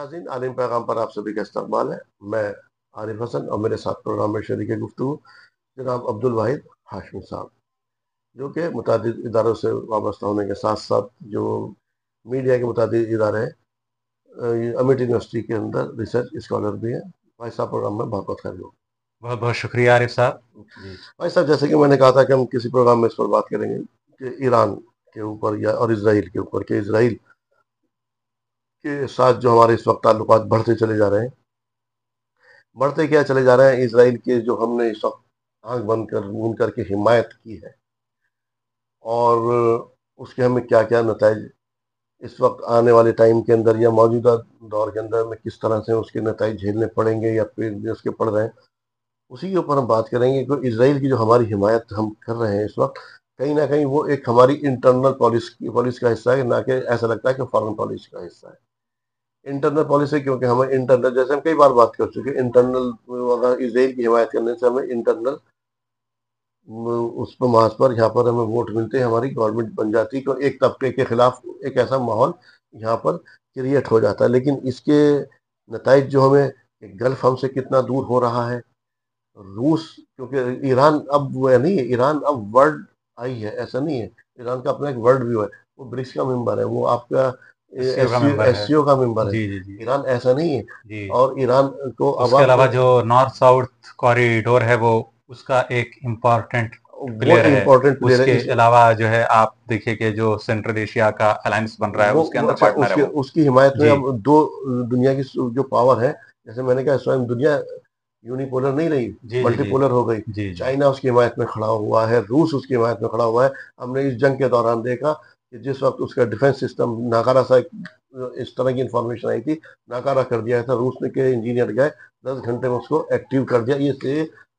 नाज़रीन, आलिम पैगाम पर आप सभी का इस्तकबाल है। मैं आरिफ हसन और मेरे साथ प्रोग्राम में शरीक गुफ्तगू जनाब अब्दुल वाहिद हाशमी साहब, जो कि मुतादिद इदारों से वाबस्ता होने के साथ साथ जो मीडिया के मुतादिद इदारे हैं, अमिटी यूनिवर्सिटी के अंदर रिसर्च स्कॉलर भी हैं। भाई साहब, प्रोग्राम में बहुत बहुत खैर हो। बहुत बहुत शुक्रिया आरिफ साहब। जी भाई साहब, जैसे कि मैंने कहा था कि हम किसी प्रोग्राम में इस पर बात करेंगे कि ईरान के ऊपर या और इसराइल के ऊपर, कि इसराइल के साथ जो हमारे इस वक्त ताल्लुकात बढ़ते चले जा रहे हैं, बढ़ते क्या चले जा रहे हैं। इसराइल के जो हमने इस वक्त आंख बंद कर मूंद करके हिमायत की है, और उसके हमें क्या क्या नतज इस वक्त आने वाले टाइम के अंदर या मौजूदा दौर के अंदर में किस तरह से उसके नतज झेलने पड़ेंगे या फिर जो उसके पड़ रहे हैं, उसी के ऊपर हम बात करेंगे। कि इसराइल की जो हमारी हिमायत हम कर रहे हैं इस वक्त, कहीं ना कहीं वो एक हमारी इंटरनल पॉलिसी का हिस्सा है, ना कि ऐसा लगता है कि फॉरेन पॉलिसी का हिस्सा है। इंटरनल पॉलिसी, क्योंकि हमें इंटरनल, जैसे हम कई बार बात कर चुके, इंटरनल अगर इसराइल की हिमायत करने से हमें इंटरनल उस पर महाज पर यहाँ पर हमें वोट मिलते हैं, हमारी गवर्नमेंट बन जाती है, तो एक तबके के खिलाफ एक ऐसा माहौल यहाँ पर क्रिएट हो जाता है। लेकिन इसके नतज जो हमें, गल्फ हमसे कितना दूर हो रहा है, रूस, क्योंकि ईरान अब वो नहीं है, ईरान अब वर्ल्ड आई है, ऐसा नहीं है। ईरान का अपना एक वर्ल्ड व्यू है, वो ब्रिक्स का मेंबर है, वो आपका एससीओ का मेंबर है। एससीओ का मेंबर है। जी जी जी ईरान ऐसा नहीं है। जी। और ईरान को अब उसके आप अलावा जो नॉर्थ साउथ कॉरिडोर है वो उसका एक इम्पॉर्टेंट वो प्लेयर है। इम्पोर्टेंट प्लेयर है उसके इस, अलावा जो है आप देखिए कि जो सेंट्रल एशिया का अलायंस बन रहा है उसके वो अंदर अच्छा, पार्टनर है उसके वो। उसकी हिमायत में जी अब दो दुनिया की जो पावर है, जैसे मैंने कहा, स्वयं दुनिया यूनिपोलर नहीं रही, जी जी जी मल्टीपोलर हो गई। जी जी चाइना उसकी हिमायत में खड़ा हुआ है, रूस उसकी हिमायत में खड़ा हुआ है। हमने इस जंग के दौरान देखा कि जिस वक्त उसका डिफेंस सिस्टम नाकारा सा, इस तरह की इंफॉर्मेशन आई थी, नाकारा कर दिया था रूस ने, के इंजीनियर गए 10 घंटे में उसको एक्टिव कर दिया।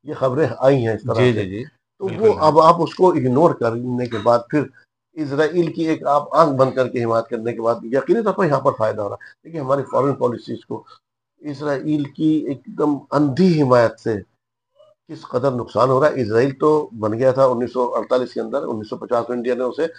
ये खबरें आई हैं इस तरह जी से। जी जी। तो वो बिल्कुल हाँ। अब आप उसको इग्नोर करने के बाद फिर इसराइल की एक आप आंख बंद करके हिमायत करने के बाद यकीनी तौर पर यहाँ पर फायदा हो रहा है। देखिए, हमारी फॉरेन पॉलिसीज को इसराइल की एकदम अंधी हिमायत से किस कदर नुकसान हो रहा है। इसराइल तो बन गया था 1948 के अंदर, 1950 में इंडिया ने उसे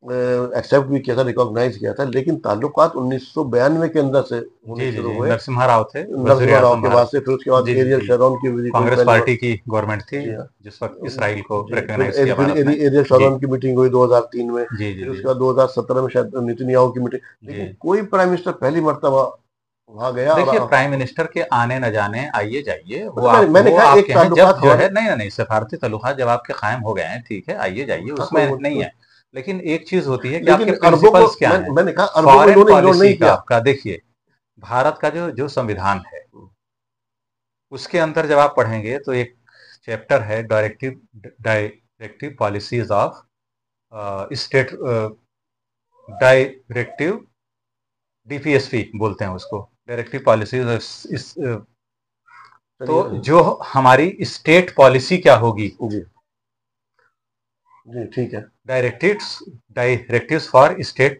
एक्सेप्ट भी किया था, रिकॉग्नाइज किया था, लेकिन ताल्लुकात 1992 के अंदर से होने जी जी शुरू जी हुए। नरसिम्हा राव थे वजीर नरसिम्हा राव आजम के बाद भारत। से, फिर उसके बाद जी जी एरियल जी। शेरॉन की विजिट हुई कांग्रेस पहली बार। पार्टी की गवर्नमेंट थी जी हाँ। जिस वक्त इसराइल को जी, रिकॉग्नाइज किया फिर भारत ने। एरियल जी शेरॉन की मीटिंग हुई 2003 में। जी जी फिर जी उसके बाद 2017 में शायद नेतन्याहू की मीटिंग। जी। लेकिन कोई प्राइम मिनिस्टर पहली मर्तबा वहां गया और देखिए प्राइम मिनिस्टर के आने न जाने आइए जाइए वो मतलब आप मैंने वो कहा एक आपके हैं जब ताल्लुकात जो हमारे। है नहीं सफारती तल्लुकात जब आपके कायम हो गए हैं ठीक है आइए जाइए हाँ, उसमें नहीं कोई, है। लेकिन एक चीज होती है कि आपके लेकिन अरबों को, प्रिंसिपल्स क्या हैं। मैंने कहा अरबों को फॉरेन इन्होंने इग्नोर पॉलिसी नहीं का किया। आपका देखिए भारत का जो जो संविधान है उसके अंदर जब आप पढ़ेंगे तो एक चैप्टर है directive policies of state directive DPSP बोलते हैं उसको डायरेक्टिव पॉलिसीज इस तो चलिए। जो हमारी स्टेट पॉलिसी क्या होगी जी जी, ठीक है। डायरेक्टिव्स डायरेक्टिव्स फॉर स्टेट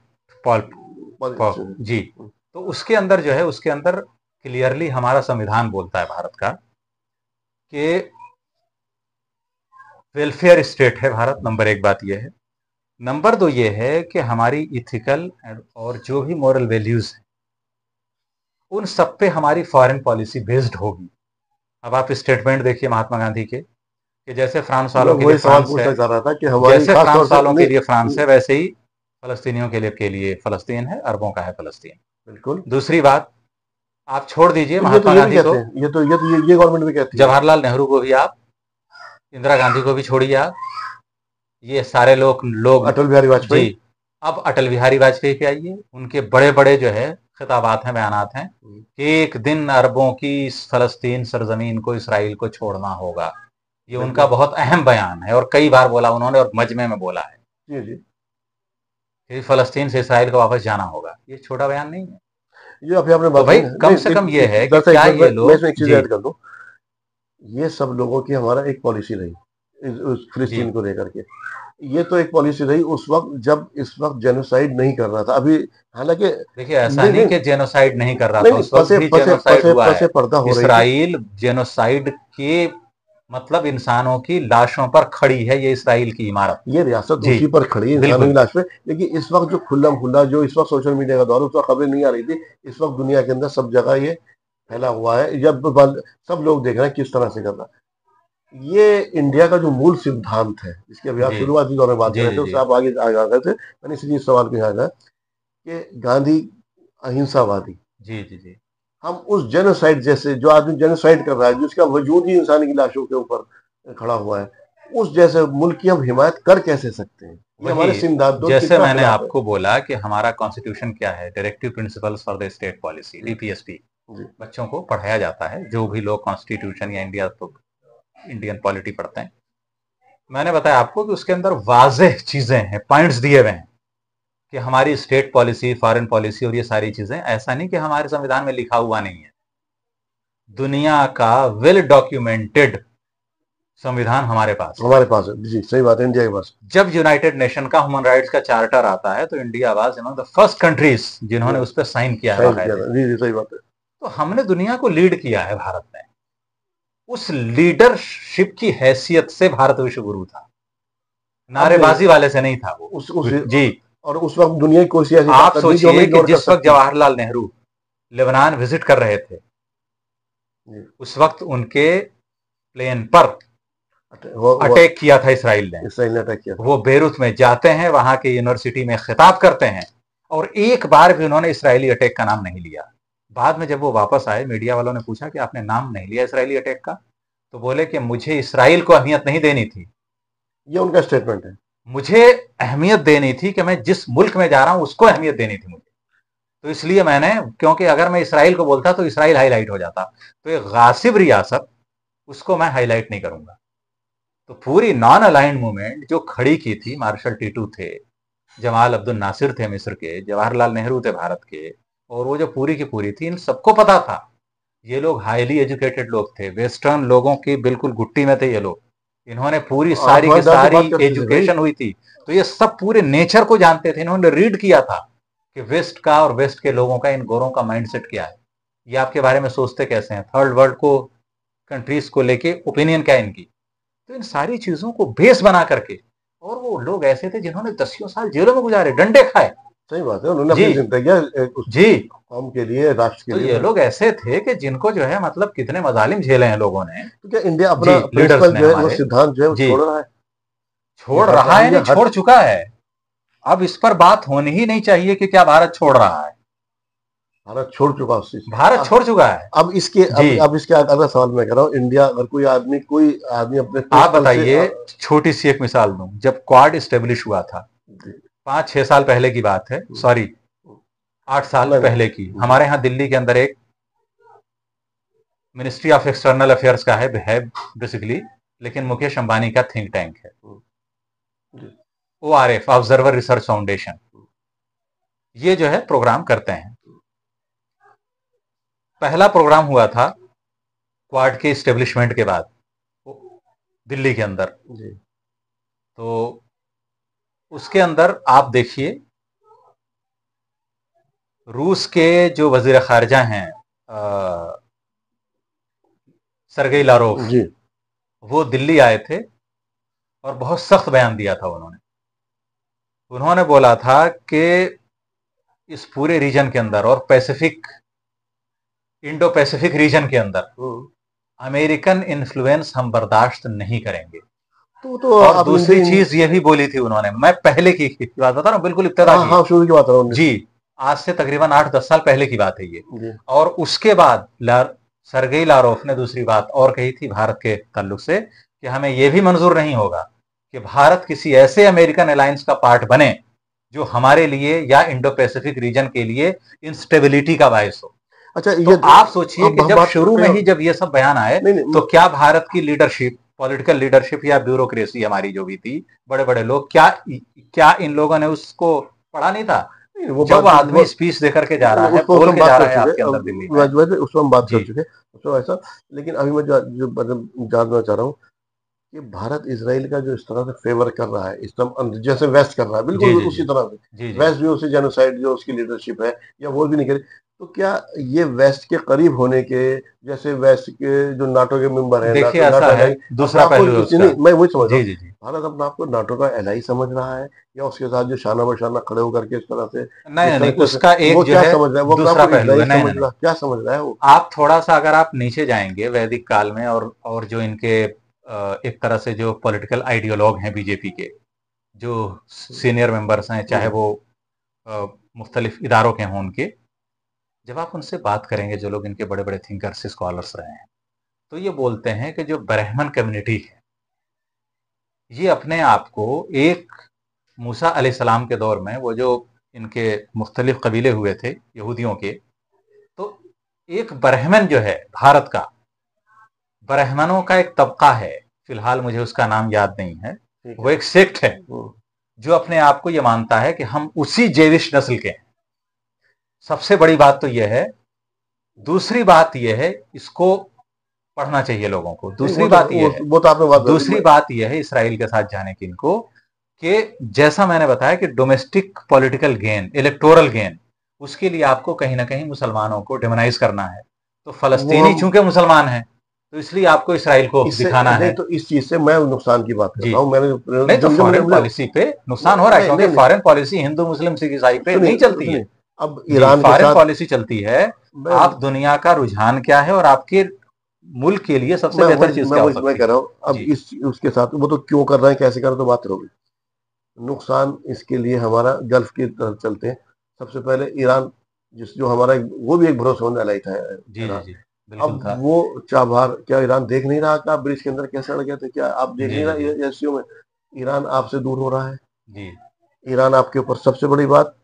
जी। तो उसके अंदर जो है उसके अंदर क्लियरली हमारा संविधान बोलता है भारत का कि वेलफेयर स्टेट है भारत। नंबर एक बात यह है। नंबर दो ये है कि हमारी इथिकल और जो भी मॉरल वैल्यूज हैं उन सब पे हमारी फॉरेन पॉलिसी बेस्ड होगी। अब आप स्टेटमेंट देखिए महात्मा गांधी के कि जैसे फ्रांस मैं वालों के लिए वही सवाल फ्रांस है पूछना चाह रहा था कि हमारी जैसे खास तौर फ्रांस से वालों के लिए फ्रांस नहीं। है वैसे ही फलस्तीनियों के लिए फलस्तीन है अरबों का है फलस्तीन। बिल्कुल। दूसरी बात आप छोड़ दीजिए तो महात्मा ये भी गांधी कहते को हैं, ये गवर्नमेंट भी कहती है। जवाहरलाल नेहरू को भी आप इंदिरा गांधी को भी छोड़िए आप ये सारे लोग अटल बिहारी जी। वाजपेयी। अब अटल बिहारी वाजपेयी पे आइए उनके बड़े बड़े जो है खिताबात हैं बयानात हैं कि एक दिन अरबों की इस फलस्तीन सरजमीन को इसराइल को छोड़ना होगा। ये उनका बिल्कुल। बहुत अहम बयान है और कई बार बोला उन्होंने और मजमे में बोला है जी जी। कि फलस्तीन से इसराइल को वापस जाना होगा। ये छोटा बयान नहीं है। ये अभी आपने तो बात कही भाई ना, कम नहीं से कम ये है कि दरअसल क्या ये मैं लोग इसमें एक चीज जी ऐड कर दूं। ये सब लोगों की हमारा एक पॉलिसी रही उस जी। फिलिस्तीन को लेकर के। ये तो एक पॉलिसी रही उस वक्त जब इस वक्त जेनोसाइड नहीं कर रहा था अभी, हालांकि देखिए ऐसा नहीं नहीं नहीं कि जेनोसाइड नहीं कर रहा नहीं था नहीं, उस वक्त भी जेनोसाइड हुआ पसे है। पर्दा हो रही थी। इसराइल जेनोसाइड के मतलब इंसानों की लाशों पर खड़ी है ये इसराइल की इमारत। ये रियासत जी, उसी पर खड़ी है, इंसानों की बिल्कुल। लाश पे। लेकिन इस वक्त जो खुल्लम खुल्ला, जो इस वक्त सोशल मीडिया का दौर है, उस वक्त खबरें नहीं आ रही थी। इस वक्त दुनिया के अंदर सब जगह ये फैला हुआ है, सब लोग देख रहे हैं किस तरह से कर रहा है। ये इंडिया का जो मूल सिद्धांत है, जिसकी अभी आप जी, शुरुआती दौर में बात कर जी, रहे जी, थे, जी, उससे आप आगे आगे आ गए थे। मैंने इसीलिए इस सवाल को यहाँ था कि गांधी अहिंसावादी, जी, जी, जी, हम उस जेनोसाइड जैसे, जो आदमी जेनोसाइड कर रहा है, जिसका वजूद ही इंसान की लाशों के ऊपर खड़ा हुआ है, उस जैसे मुल्क की हम हिमायत कर कैसे सकते हैं? ये हमारे वही। सिद्धांतों के जैसे कितना मैंने खिलाफ है। आपको बोला कि हमारा कॉन्स्टिट्यूशन क्या है, directive principles for the state policy, जी डीपीएसपी, जी बच्चों को पढ़ाया जाता है, जो भी लोग कॉन्स्टिट्यूशन या इंडियन पॉलिटी पढ़ते हैं। मैंने बताया आपको कि उसके अंदर वाज़ेह चीजें हैं, पॉइंट्स दिए हुए हैं कि हमारी स्टेट पॉलिसी, फॉरेन पॉलिसी और ये सारी चीजें, ऐसा नहीं कि हमारे संविधान में लिखा हुआ नहीं है। दुनिया का वेल डॉक्यूमेंटेड संविधान हमारे पास है। हमारे पास है, जी सही बात है, इंडिया के पास। जब यूनाइटेड नेशन का ह्यूमन राइट्स का चार्टर आता है तो India was one of the first countries जिन्होंने जो उस पर साइन किया है साइन किया बाकायदे। था, जी जी सही बात है। तो हमने दुनिया को लीड किया है भारत ने। उस लीडरशिप की हैसियत से भारत विश्व गुरु था, अब नहीं, नारेबाजी वाले से नहीं था वो। उस जी, और उस वक्त दुनिया की कोई सी ऐसी आप ताकत नहीं जो हमें सोचिए कि इग्नोर कर जिस वक्त सकती। जवाहरलाल नेहरू लेबनान विजिट कर रहे थे, जी, उस वक्त उनके प्लेन पर वो अटैक किया था इसराइल ने। इसराइल ने अटैक किया था। वो बेरूत में जाते हैं, वहां के यूनिवर्सिटी में खिताब करते हैं, और एक बार भी उन्होंने इसराइली अटैक का नाम नहीं लिया। बाद में जब वो वापस आए, मीडिया वालों ने पूछा कि आपने नाम नहीं लिया इसराइली अटैक का, तो बोले कि मुझे इसराइल को अहमियत नहीं देनी थी, ये उनका स्टेटमेंट है। मुझे अहमियत देनी थी कि मैं जिस मुल्क में जा रहा हूं उसको अहमियत देनी थी मुझे। तो इसलिए मैंने, क्योंकि अगर मैं इसराइल को बोलता तो इसराइल हाईलाइट हो जाता, तो एक गासिब रियासत, उसको मैं हाईलाइट नहीं करूंगा। तो पूरी नॉन अलाइंड मूवमेंट जो खड़ी की थी, मार्शल टीटू थे, जमाल अब्दुल नासिर थे मिस्र के, जवाहरलाल नेहरू थे भारत के, और वो जो पूरी की पूरी थी, इन सबको पता था ये लोग हाईली एजुकेटेड लोग थे, वेस्टर्न लोगों की बिल्कुल गुट्टी में थे ये लोग। इन्होंने पूरी आप सारी की हमारे डर से सारी बात करते थे भाई। एजुकेशन हुई थी, तो ये सब पूरे नेचर को जानते थे। इन्होंने रीड किया था कि वेस्ट का और वेस्ट के लोगों का, इन गोरों का माइंडसेट क्या है, ये आपके बारे में सोचते कैसे हैं, थर्ड वर्ल्ड को, कंट्रीज को लेके ओपिनियन क्या है इनकी। तो इन सारी चीजों को बेस बना करके, और वो लोग ऐसे थे जिन्होंने दसियों साल जेलों में गुजारे, डंडे खाए। सही बात है, उन्होंने जी, अपनी जिंदगी उस जी। कौम के लिए, राष्ट्र के तो लिए ये लोग ऐसे थे कि जिनको जो है मतलब कितने मजालिम झेले हैं लोगों ने। तो क्या इंडिया जी, अपना लीडर्स प्रिंसिपल ने जो है, वो हमारे। सिद्धांत जो है, वो जी, छोड़ रहा है? छोड़ रहा है, ये नहीं हट। छोड़ चुका है। अब इस पर बात होनी ही नहीं चाहिए कि क्या भारत छोड़ रहा है। भारत छोड़ चुका उस चीज। भारत छोड़ चुका है। अब इसके जी, अब इसके अगला सवाल मैं कर रहा हूँ, इंडिया अगर कोई आदमी अपने आप प्रिंसिपल से बताइए, छोटी सी एक मिसाल दूं, जब क्वाड स्टेब्लिश हुआ था, जी, 5-6 साल पहले की बात है, हम्म, सॉरी 8 साल नहीं पहले की, नहीं, जी हमारे यहाँ दिल्ली के अंदर एक मिनिस्ट्री ऑफ एक्सटर्नल अफेयर्स का है बेसिकली, लेकिन मुकेश अंबानी का थिंक टैंक है, जी ORF, ऑब्जर्वर रिसर्च फाउंडेशन। ये जो है प्रोग्राम करते हैं। पहला प्रोग्राम हुआ था क्वाड के स्टेब्लिशमेंट के बाद दिल्ली के अंदर। जी तो उसके अंदर आप देखिए, रूस के जो वजीर खारजा हैं, सरगेई लारोफ, जी वो दिल्ली आए थे और बहुत सख्त बयान दिया था उन्होंने। उन्होंने बोला था कि इस पूरे रीजन के अंदर और पैसिफिक, इंडो पैसिफिक रीजन के अंदर हम्म। अमेरिकन इन्फ्लुएंस हम बर्दाश्त नहीं करेंगे। तो और अब दूसरी चीज ये भी बोली थी उन्होंने, मैं पहले की बात बता रहा हूं, बिल्कुल इब्तदा हाँ की। हाँ, शुरू की बात है 19। जी, आज से तकरीबन 8-10 साल पहले की बात है ये। जी और उसके बाद सरगेई लारोफ ने दूसरी बात और कही थी भारत के ताल्लुक से, कि हमें यह भी मंजूर नहीं होगा कि भारत किसी ऐसे अमेरिकन अलायंस का पार्ट बने जो हमारे लिए या इंडो पैसिफिक रीजन के लिए इंस्टेबिलिटी का बायस हो। अच्छा, तो ये आप सोचिए अब कि हम जब बात शुरू करते में हैं। ही जब ये सब बयान आए, नहीं नहीं, तो क्या भारत की लीडरशिप, पॉलिटिकल लीडरशिप या ब्यूरोक्रेसी हमारी जो भी थी, बड़े बड़े लोग, क्या क्या इन लोगों ने उसको पढ़ा नहीं था? वो जब बात वो आदमी स्पीच देकर के जा रहा है, उस पर बोल हम के बात जा कर रहा है चुके हैं, आपके अंदर दिल्ली में। वैसे उस पर हम बात कर जी, चुके हैं, उसमें ऐसा। लेकिन अभी मैं जो मतलब जानना चाह रहा हूँ कि भारत इसराइल का जो इस तरह से फेवर कर रहा है, इस तरह जैसे वेस्ट कर रहा है, जी, बिल्कुल जी, उसी जी, तरह से जी, जी, वेस्ट भी उसी जेनोसाइड जो उसकी लीडरशिप है, या वो भी नहीं करे, तो क्या ये वेस्ट के करीब होने के, जैसे वेस्ट के जो नाटो के मेंबर है, देखिए नाटो ऐसा नाटो है, एलाई, अपने दूसरा आप को पहलू है उसका। नहीं, मैं वही समझ रहा जी हूँ, जी जी। भारत अपने आप को नाटो का एलाई समझ रहा है, या उसके साथ जो शाना बशाना खड़े होकर के इस तरह से, नहीं जिस नहीं तरह नहीं, से उसका एक वो जो क्या है समझ रहा है, वो अपने आप दूसरा को पहलू है। इसराइल नहीं समझ नहीं नहीं, रहा है, क्या समझ रहा है वो? आप थोड़ा सा अगर आप नीचे जाएंगे वैदिक काल में, और जो इनके एक तरह से जो पॉलिटिकल आइडियोलॉग हैं बीजेपी के, जो सीनियर मेंबर्स हैं, चाहे हम्म, वो मुख्तलिफ इदारों के हों उनके, जब आप उनसे बात करेंगे, जो लोग इनके बड़े बड़े थिंकर्स स्कॉलर्स रहे हैं, तो ये बोलते हैं कि जो ब्राह्मण कम्युनिटी है, ये अपने आप को एक मूसा अलैहिस्सलाम के दौर में, वो जो इनके मुख्तलिफ कबीले हुए थे यहूदियों के, तो एक ब्राह्मण जो है भारत का, ब्राह्मणों का एक तबका है, फिलहाल मुझे उसका नाम याद नहीं है, ठीक वो है। एक सेक्ट है जो अपने आप को ये मानता है कि हम उसी जेविश नस्ल के हैं। सबसे बड़ी बात तो यह है। दूसरी बात यह है, इसको पढ़ना चाहिए लोगों को। नहीं, दूसरी बात यह है, वो तो आपने बात कर दी। दूसरी बात यह है इसराइल के साथ जाने की इनको, कि जैसा मैंने बताया कि domestic political gain, electoral gain, उसके लिए आपको कहीं ना कहीं मुसलमानों को डिमोनाइज करना है। तो वो फलस्तीनी हम चूंकि मुसलमान हैं, तो इसलिए आपको इसराइल को इससे दिखाना नहीं, है। तो इस चीज से मैं नुकसान की बात कर जी, रहा हूँ, मैंने नहीं तो जो जो मुझे फॉरेन मुझे पॉलिसी पे नुकसान हो रहा है, नहीं क्योंकि नहीं नहीं, फॉरेन पॉलिसी हिंदू मुस्लिम सिख ईसाई पे सुनिए नहीं चलती है। सुनिए, अब जी, ईरान के फॉरेन साथ पॉलिसी चलती है, मैं आप दुनिया का रुझान क्या है और आपके मुल्क के लिए सबसे बेहतर चीज क्या हो मैं सकती कह है। रहा हूँ, अब जी इस उसके साथ वो तो क्यों कर रहे हैं, कैसे कर रहे हैं, तो बात होगी। नुकसान इसके लिए हमारा गल्फ की तरफ चलते हैं। सबसे पहले ईरान, जिस जो हमारा वो भी एक भरोसेमंद एलाई था, जी जी ईरान। जी, बिल्कुल अब था। वो चाबहार, क्या ईरान देख नहीं रहा कि आप ब्रिज के अंदर कैसे अड़ गए थे? क्या आप देख जी नहीं जी जी रहा एससीओ में ईरान आपसे दूर हो रहा है? जी ईरान आपके ऊपर, सबसे बड़ी बात।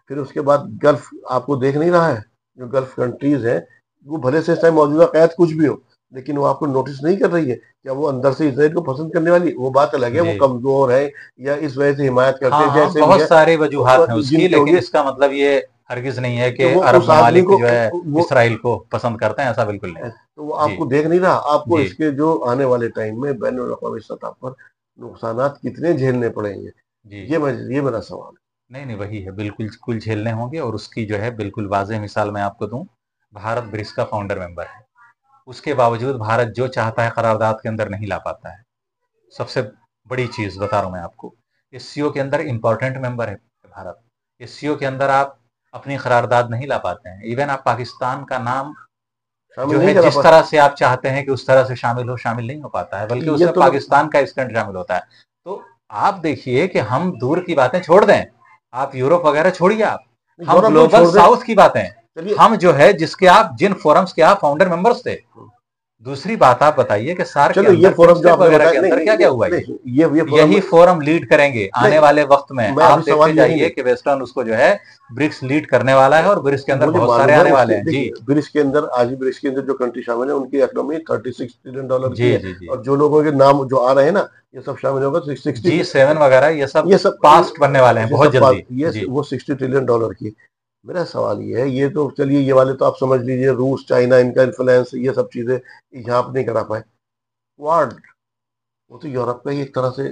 फिर उसके बाद गल्फ आपको देख नहीं रहा है, जो गल्फ कंट्रीज हैं, वो भले से इस टाइम मौजूदा कैद कुछ भी हो, लेकिन वो आपको नोटिस नहीं कर रही है। क्या वो अंदर से इसराइल को पसंद करने वाली? वो बात अलग है, वो जी। कमजोर है, या इस वजह से हिमायत करते हाँ हैं, हाँ, जैसे भी बहुत है, सारे वजूहात हैं उसकी, जिनकी लेकिन होगी, इसका मतलब ये हरगिज नहीं है कि कि वो अरब उस आदमी ममालिक को जो है वो इसराइल को पसंद करते हैं, ऐसा बिल्कुल नहीं। तो वो जी आपको देख नहीं रहा। आपको जी इसके जो आने वाले टाइम में बैन अवी सतह पर नुकसानात कितने झेलने पड़ेंगे, जी। ये मेरा सवाल है। नहीं नहीं, वही है, बिल्कुल कुल झेलने होंगे, और उसकी जो है बिल्कुल वाज़ेह मिसाल मैं आपको दूं। भारत ब्रिक्स का फाउंडर मेंबर है, उसके बावजूद भारत जो चाहता है करारदाद के अंदर नहीं ला पाता है। सबसे बड़ी चीज़ बता रहा हूँ मैं आपको, एससीओ के अंदर इंपॉर्टेंट मेंबर है भारत। एससीओ के अंदर आप अपनी करारदाद नहीं ला पाते हैं। इवन आप पाकिस्तान का नाम शामिल जो नहीं है करा जिस पर तरह से आप चाहते हैं कि उस तरह से शामिल हो, शामिल नहीं हो पाता है, बल्कि ये उसमें तो लोग पाकिस्तान का स्टैंड शामिल होता है। तो आप देखिए कि हम दूर की बातें छोड़ दें, आप यूरोप वगैरह छोड़िए, आप हम यूरोप को ग्लोबल छोड़ दें। साउथ की बातें, चलिए, हम जो है जिसके आप जिन फोरम्स के आप फाउंडर मेंबर्स थे। दूसरी बात आप बताइए कि सार्क के चलो ये अंदर, फोरम जो बिम्स्टेक आपने वगैरह के बताया, नहीं अंदर नहीं, क्या क्या हुआ, नहीं ये फोरम यही फोरम लीड करेंगे आने नहीं, वाले वक्त में। मैं आप अभी देखते सवाल ये नहीं जाइए है, कि वेस्टर्न उसको जो है ब्रिक्स लीड करने वाला है, और ब्रिक्स के अंदर मुझे बहुत सारे मालूम है आने वाले उसके, हैं। जी देखिए ब्रिक्स के अंदर, आज भी ब्रिक्स के अंदर जो कंट्री शामिल है, उनकी इकोनॉमी $36 ट्रिलियन की जी है। जी जी। और जो लोगों के नाम जो आ रहे हैं ना, ये सब शामिल होगा, तो 60, G7 वगैरह ये सब ये सब पास्ट बनने वाले हैं ये बहुत सब जल्दी। ये जी वो $60 ट्रिलियन की। मेरा सवाल ये है, ये तो चलिए, ये वाले तो आप समझ लीजिए, रूस चाइना इनका इन्फ्लुएंस, ये सब चीजें यहाँ पे नहीं करा पाए। क्वाड, वो तो यूरोप का ही एक तरह से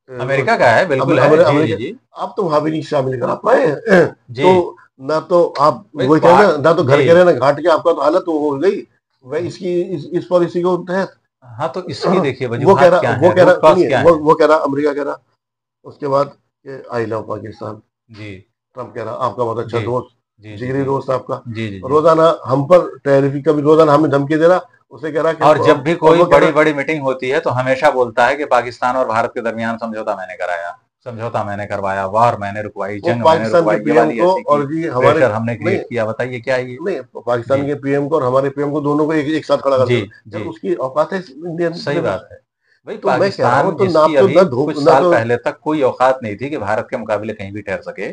अमेरिका का है, बिल्कुल है। जी जी अमेरिका, जी आप तो वहां भी नहीं शामिल करा पाए। जी। तो ना तो आप भाई वही कह रहे हैं क्वाड। ना, तो घर जी। के रहे ना घाट के, आपका तो हालत वो हो गई वह इसकी, इस पॉलिसी के तहत। हाँ तो इसकी देखिए वजूहात क्या वो है, कह रूट रहा, कॉज सुनिए, क्या है। वो कह रहा, अमेरिका कह रहा, उसके बाद आई लव पाकिस्तान, जी ट्रम्प कह रहा आपका बहुत अच्छा जी दोस्त, जी जी जिगरी जी दोस्त आपका, जी जी जी। रोजाना हम पर टैरिफ, कभी रोजाना हमें धमकी दे रहा, उसे कह रहा कि और जब भी और कोई वो कह बड़ी रहा, बड़ी मीटिंग होती है तो हमेशा बोलता है कि पाकिस्तान और भारत के दरमियान समझौता मैंने कराया, समझौता मैंने करवाया, वार मैंने रुकवाई, वो जंग मैंने पाकिस्तान के रुकवाई, ये पीएम वाली को ऐसी की, और जी हमारे, प्रेशर हमने नहीं क्रिएट किया। बताइए क्या है ये। नहीं, पाकिस्तान जी के पीएम को और हमारे पीएम को, दोनों को एक साथ खड़ा कर जी देना, यार जी, उसकी औकात है इंडियन सही में? बात है। भाई तो मैं कह रहा हूँ, पाकिस्तान तो ना जिसकी आप तो अभी ना कुछ धूप ना साल तो, पहले तक कोई औकात नहीं थी कि भारत के मुकाबले कहीं भी ठहर सके,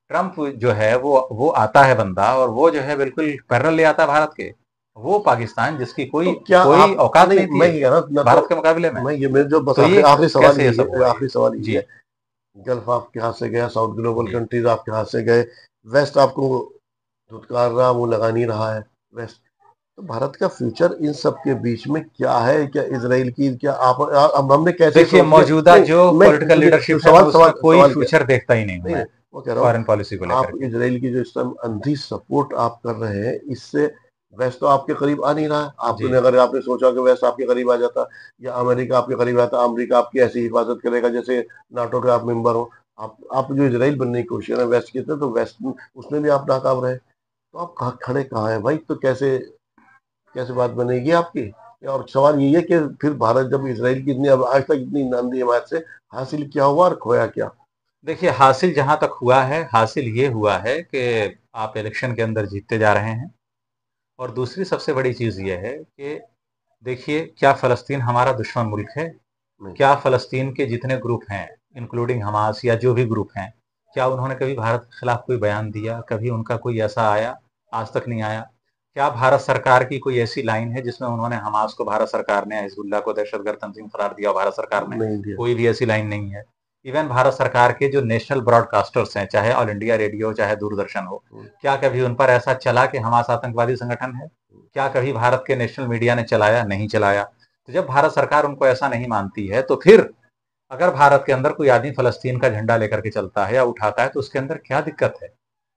ट्रम्प जो है वो आता है बंदा, और वो जो है बिल्कुल पैरेलल ले आता है भारत के। वो पाकिस्तान जिसकी कोई क्या कोई आप औकात नहीं, नहीं थी मैं ये कह रहा हूँ ना तो, भारत के मुकाबले में। मैं ये मेरे जो बस तो ये आखिरी सवाल कैसे ये यही सब है, हुआ ये। आखिरी सवाल यही जी है, गल्फ आपके हाथ से गया, साउथ ग्लोबल जी कंट्रीज आपके हाथ से गए, वेस्ट आपको धुतकार रहा, वो लगा नहीं रहा है वेस्ट। तो भारत का फ्यूचर इन सब के बीच में क्या है? क्या इसराइल की, क्या अब हमने कैसे देखिए सोच के, मौजूदा नहीं, जो मैं पॉलिटिकल सुनिए, लीडरशिप है, मैं उसमें कोई सवाल क्या, फ्यूचर देखता ही नहीं हूं नहीं मैं। वो कह रहा हूँ, फॉरेन पॉलिसी को लेकर आप के। इसराइल की जो इस टाइम अंधी सपोर्ट आप कर रहे हैं, इससे वेस्ट तो आपके करीब आ नहीं रहा है। जी। आपने अगर आपने सोचा कि वेस्ट आपके करीब आ जाता, या अमेरिका आपके करीब आता, अमेरिका आपकी ऐसी हिफाजत करेगा जैसे नाटो के आप मेंबर हो। आप जो इसराइल बनने की कोशिश कर रहे हैं वेस्ट की तरफ, तो वेस्ट उसमें भी आप नाकाम रहे, तो आप खड़े कहाँ हैं भाई? तो कैसे कैसे बात बनेगी आपकी? और सवाल ये है कि फिर भारत जब इसराइल की इतनी अब आज तक इतनी नांदी हमारे से हासिल क्या हुआ और खोया क्या? देखिए, हासिल जहां तक हुआ है, हासिल ये हुआ है कि आप इलेक्शन के अंदर जीतते जा रहे हैं। और दूसरी सबसे बड़ी चीज ये है कि देखिए, क्या फलस्तीन हमारा दुश्मन मुल्क है? नहीं। क्या फलस्तीन के जितने ग्रुप हैं, इंक्लूडिंग हमास या जो भी ग्रुप हैं, क्या उन्होंने कभी भारत के खिलाफ कोई बयान दिया? कभी उनका कोई ऐसा आया? आज तक नहीं आया। क्या भारत सरकार की कोई ऐसी लाइन है जिसमें उन्होंने हमास को भारत सरकार ने, हिजबुल्लाह को दहशतगर्द तंजीम करार दिया भारत सरकार ने? नहीं दिया। कोई भी ऐसी लाइन नहीं है। इवन भारत सरकार के जो नेशनल ब्रॉडकास्टर्स हैं, चाहे ऑल इंडिया रेडियो, चाहे दूरदर्शन हो, क्या कभी उन पर ऐसा चला कि हमास आतंकवादी संगठन है? क्या कभी भारत के नेशनल मीडिया ने चलाया? नहीं चलाया। तो जब भारत सरकार उनको ऐसा नहीं मानती है, तो फिर अगर भारत के अंदर कोई आदमी फलस्तीन का झंडा लेकर के चलता है या उठाता है, तो उसके अंदर क्या दिक्कत है?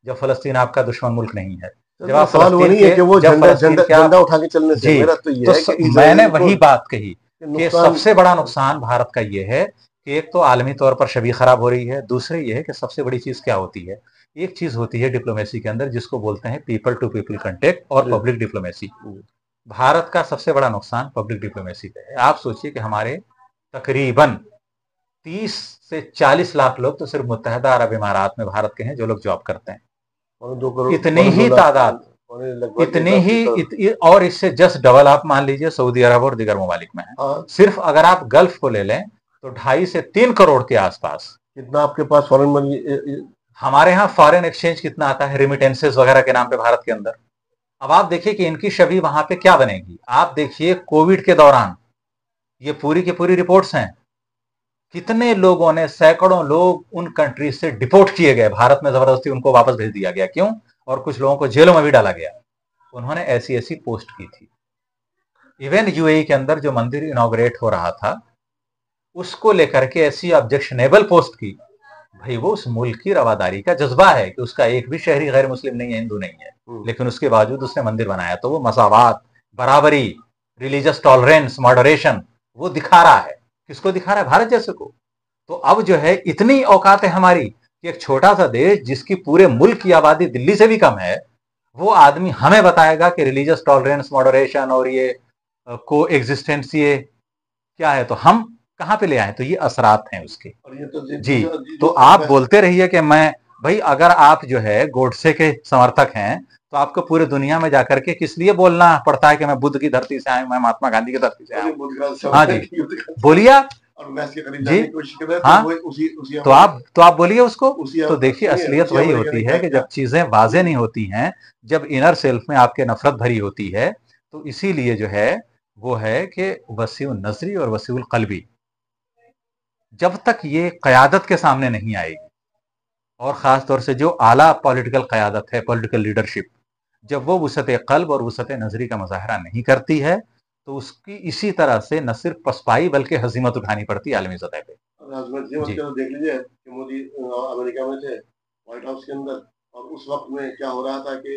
जब फलस्तीन आपका दुश्मन मुल्क नहीं है, सर, जब मेरा आप सवाल वो फलस्तीन नहीं है के, कि वो जब झंडा फलस्तीन झंडा के आप, झंडा उठा के चलने से, जी, मेरा तो ये तो है कि मैंने इसराइल को वही बात कही कि नुकसान। सबसे बड़ा नुकसान भारत का ये है कि एक तो आलमी तौर पर छवि खराब हो रही है, दूसरे ये है कि सबसे बड़ी चीज क्या होती है? एक चीज होती है डिप्लोमेसी के अंदर जिसको बोलते हैं पीपल टू पीपल कांटेक्ट और जी, पब्लिक डिप्लोमेसी। जी, भारत का सबसे बड़ा नुकसान पब्लिक डिप्लोमेसी पे है। आप सोचिए कि हमारे तकरीबन 30 से 40 लाख लोग तो सिर्फ मुत्तहदा अरब इमारात में भारत के हैं जो लोग जॉब करते हैं। 2 करोड़, इतनी 2 ही लाख, तादाद, लगभग एक इतनी लाख ही 70। और इससे जस्ट डबल आप मान लीजिए सऊदी अरब और दीगर ममालिक में है। हाँ। सिर्फ अगर आप गल्फ को ले लें तो 2.5 से 3 करोड़ के आसपास। कितना आपके पास फॉरेन मनी? हमारे यहाँ फॉरेन एक्सचेंज कितना आता है रिमिटेंसेस वगैरह के नाम पे भारत के अंदर? अब आप देखिए कि इनकी छवि वहां पे क्या बनेगी। आप देखिए कोविड के दौरान ये पूरी की पूरी रिपोर्ट्स हैं, कितने लोगों ने, सैकड़ों लोग उन कंट्रीज से डिपोर्ट किए गए, भारत में जबरदस्ती उनको वापस भेज दिया गया। क्यों? और कुछ लोगों को जेलों में भी डाला गया। उन्होंने ऐसी ऐसी पोस्ट की थी। इवन यूएई के अंदर जो मंदिर इनॉग्रेट हो रहा था, उसको लेकर के ऐसी ऑब्जेक्शनेबल पोस्ट की। भाई, वो उस मुल्क की रवादारी का जज्बा है कि उसका एक भी शहरी गैर मुस्लिम नहीं है, हिंदू नहीं है, लेकिन उसके बावजूद उसने मंदिर बनाया। तो वो मसावात, बराबरी, रिलीजियस टॉलरेंस, मॉडरेशन वो दिखा रहा है। किसको दिखा रहा है? भारत जैसे को। तो अब जो है इतनी औकात है हमारी कि एक छोटा सा देश जिसकी पूरे मुल्क की आबादी दिल्ली से भी कम है, वो आदमी हमें बताएगा कि रिलीजियस टॉलरेंस, मॉडरेशन और ये को एग्जिस्टेंस ये क्या है? तो हम कहां पे ले आए? तो ये असरात हैं उसके। और ये तो जी। तो जो आप बोलते रहिए कि मैं, भाई अगर आप जो है गोडसे के समर्थक हैं, तो आपको पूरे दुनिया में जाकर के किस लिए बोलना पड़ता है कि मैं बुद्ध की धरती से आया हूं, मैं महात्मा गांधी की धरती से आया हूं? हाँ जी, बोलिए आप। और मैच के करीब जी। जाने की कोशिश कर रहे हैं, तो हाँ, वो उसी उसी तो आप बोलिए उसको। उसी तो देखिए, नहीं है, असलियत उसी वही अमेरिका होती ने क्या है कि किया। जब चीजें वाजे नहीं होती हैं, जब इनर सेल्फ में आपके नफरत भरी होती है, तो इसीलिए जो है वो है कि वसीउल नजरी और वसीउल कल्बी, जब तक ये कयादत के सामने नहीं आएगी, और ख़ास तौर से जो आला पॉलिटिकल क़यादत है, पॉलिटिकल लीडरशिप, जब वो वसत क़ल्ब और वसत नज़री का मुज़ाहरा नहीं करती है, तो उसकी इसी तरह से न सिर्फ पसपाई बल्कि हज़ीमत उठानी पड़ती है आलमी सतह पे। जी। देख लीजिए कि मोदी अमेरिका में थे, व्हाइट हाउस के अंदर, और उस वक्त में क्या हो रहा था कि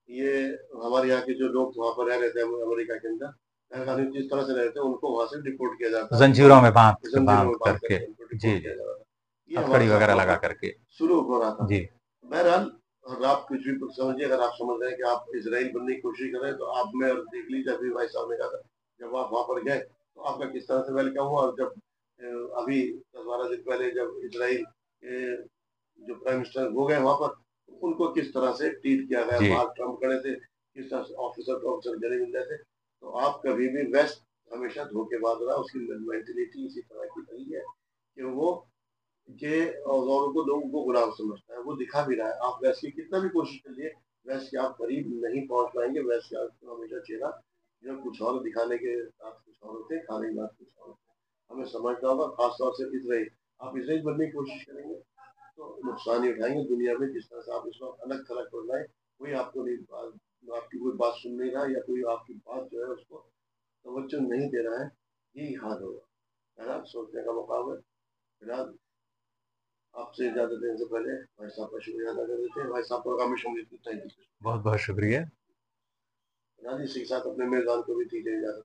ये हमारे यहाँ के जो लोग वहाँ पर रह रहे थे अमेरिका के अंदर, गैर कानूनी जिस तरह से रहे थे, उनको वहाँ से डिपोर्ट किया जाता, जंजीरों में जंजीरों बांध में बांध करके। करके उनको जी, डिपोर्ट किया जी। जा रहा था। ये हमारे हथकड़ी साथ वगैरह वहाँ लगा पर करके। शुरू हो रहा था। जी। बहरहाल, और आप कुछ भी समझिए, अगर आप समझ रहे हैं कि आप इसराइल बनने की कोशिश कर रहे हैं, तो आप में और देख लीजिए, अभी भाई साहब ने कहा था, जब आप वहाँ पर गए तो आपका किस तरह से वेलकम हुआ। और जब अभी 10-12 दिन पहले जब इसराइल के जो प्राइम मिनिस्टर हो गए वहाँ पर, उनको किस तरह से ट्रीट किया गया, जी। बाहर ट्रम्प खड़े थे, किस तरह से ऑफिसर तो ऑफिसर गले मिल रहे थे। तो आप कभी भी वेस्ट हमेशा धोखेबाज रहा, उसकी मेंटेलिटी इसी तरह की रही है कि वो के औरों को, लोगों को गुलाम समझता है। वो दिखा भी रहा है। आप वैसे कितना भी कोशिश कर लिए, वैसे के आप करीब नहीं पहुंच पाएंगे। वैसे आपको हमेशा चेहरा जो कुछ और दिखाने के साथ कुछ और होते हैं, खाने के बाद कुछ और होते हैं। हमें समझना होगा, खासतौर से इसराइल। आप इसराइल बनने की कोशिश करेंगे तो नुकसान ही उठाएंगे दुनिया में। जिस तरह से आप इसको अलग थलग कर रहे हैं, कोई आपको नहीं, आपकी कोई बात सुन नहीं रहा, या कोई आपकी बात जो है उसको तवज्जो नहीं दे रहा है, यही हाल होगा। है ना? सोचने का मौका है। फिलहाल आपसे इजाजत देने से पहले भाई साहब का शुक्रिया अदा कर देते हैं। भाई साहब प्रोग्राम में शामिल किया, थैंक यू। बहुत बहुत शुक्रिया। राजी इसी के साथ अपने मेजबान को भी दीजिए इजाजत।